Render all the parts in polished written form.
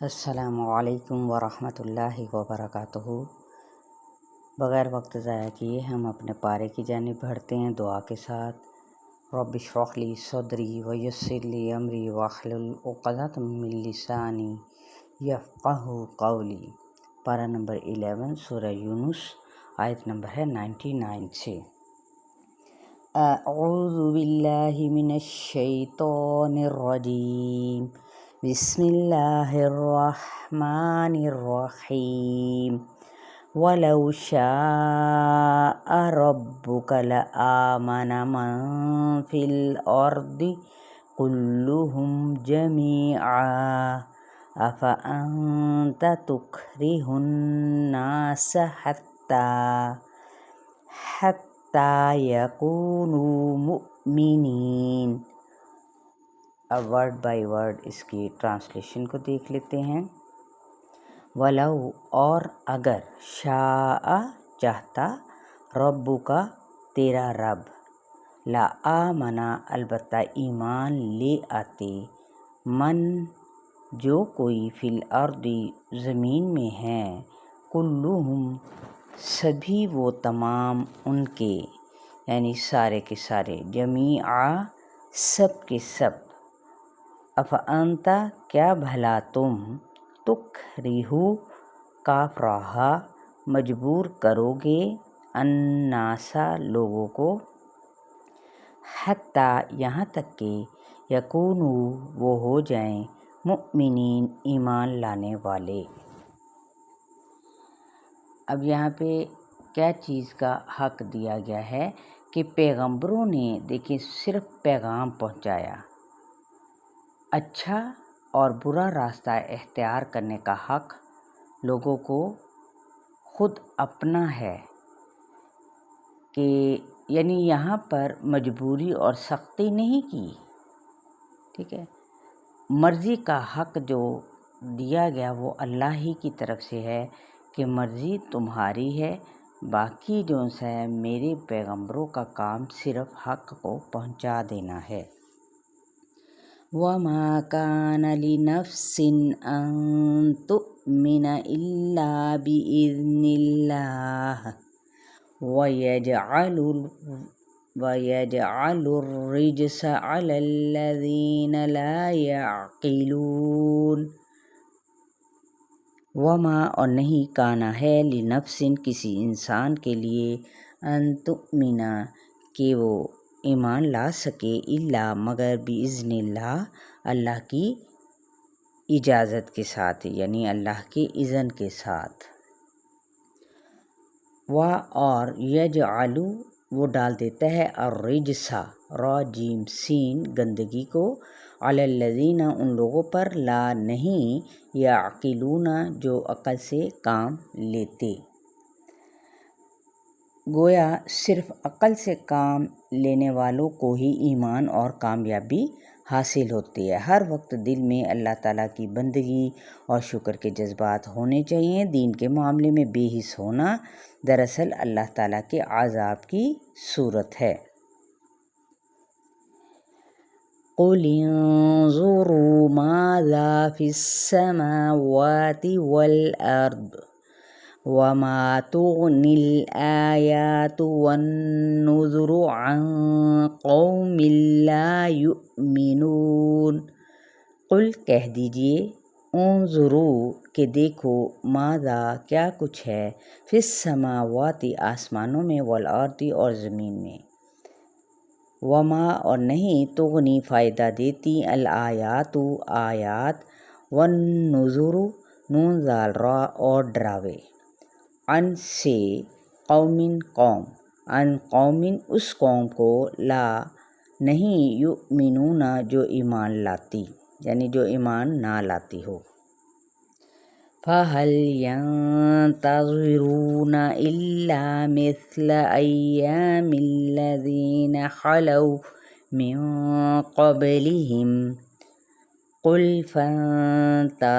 السلام علیکم ورحمۃ اللہ وبرکاتہ۔ بغیر وقت ضائع کیے ہم اپنے پارے کی جانب بڑھتے ہیں دعا کے ساتھ۔ رب اشرح لی صدری ویسر لی امری واحلل عقدۃ من لسانی یفقہوا قولی۔ پارہ نمبر 11 سورہ یونس، آیت نمبر ہے 99 سے۔ اعوذ باللہ من الشیطان الرجیم، بسم اللہ الرحمن الرحیم۔ وَلَوْ شَاءَ رَبُّكَ لَآمَنَ مَن فِي الْأَرْضِ كُلُّهُمْ جَمِيعًا أَفَأَنْتَ تُكْرِهُ النَّاسَ حَتَّى يَكُونُوا مُؤْمِنِينَ۔ اب ورڈ بائی ورڈ اس کی ٹرانسلیشن کو دیکھ لیتے ہیں۔ وَلَوْ اور اگر، شاء چاہتا، ربُّ کا تیرا رب، لَآمَنَ البتہ ایمان لے آتے، من جو کوئی، فی الارض زمین میں ہیں، کلہم سبھی وہ تمام ان کے، یعنی سارے کے سارے، جمیعا سب کے سب، افانت کیا بھلا تم، تکرہو کاف راہا مجبور کرو گے، الناسا لوگوں کو، حتی یہاں تک کہ، یکونو وہ ہو جائیں، مؤمنین ایمان لانے والے۔ اب یہاں پہ کیا چیز کا حق دیا گیا ہے کہ پیغمبروں نے دیکھیں صرف پیغام پہنچایا، اچھا اور برا راستہ اختیار کرنے کا حق لوگوں کو خود اپنا ہے، کہ یعنی یہاں پر مجبوری اور سختی نہیں کی، ٹھیک ہے، مرضی کا حق جو دیا گیا وہ اللہ ہی کی طرف سے ہے کہ مرضی تمہاری ہے، باقی جو ہے میرے پیغمبروں کا کام صرف حق کو پہنچا دینا ہے۔ وَمَا كَانَ لِنَفْسٍ أَن تُؤْمِنَ إِلَّا بِإِذْنِ اللَّهِ وَيَجْعَلُ الرِّجْسَ عَلَى الَّذِينَ لَا يَعْقِلُونَ۔ وما اور نہیں، کانا ہے، لنفسٍ کسی انسان کے لیے، ان تؤمنا کہ وہ ایمان لا سکے، الا مگر، باذن اللہ اللہ کی اجازت کے ساتھ، یعنی اللہ کے اذن کے ساتھ۔ اور یجعل وہ ڈال دیتا ہے، الرجس را جیم سین گندگی کو، علی الذین ان لوگوں پر، لا نہیں، یعقلون جو عقل سے کام لیتے۔ گویا صرف عقل سے کام لینے والوں کو ہی ایمان اور کامیابی حاصل ہوتی ہے۔ ہر وقت دل میں اللہ تعالیٰ کی بندگی اور شکر کے جذبات ہونے چاہیے۔ دین کے معاملے میں بے حس ہونا دراصل اللہ تعالیٰ کے عذاب کی صورت ہے۔ قُلِ انظُرُوا ماذا فِي السَّمَاوَاتِ وَالْأَرْضِ وَمَا تُغْنِي الْآيَاتُ وَالنُّذُرُ عَنْ قَوْمٍ لَا يُؤْمِنُونَ۔ قل کہہ دیجئے، انظروا کہ دیکھو، ماذا کیا کچھ ہے، فی السماوات آسمانوں میں، والارض اور زمین میں، وما اور نہیں، تغنی فائدہ دیتی، الآیات آیات، والنذر نون زال را اور ڈراوے، عن سے، قوم قوم، عن قوم اس قوم کو، لا نہیں، یؤمنون جو ایمان لاتی، یعنی جو ایمان نہ لاتی ہو۔ فَهَلْ يَنْتَظِرُونَ إِلَّا مِثْلَ أَيَّامِ الَّذِينَ خَلَوْا مِنْ قَبْلِهِمْ قُلْ فَانْتَظِرُوا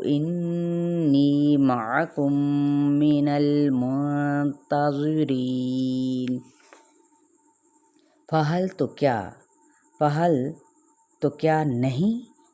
إِنِّي مَعَكُمْ مِنَ الْمُنْتَظِرِينَ۔ فَهَلْ تو کیا نہیں،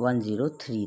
103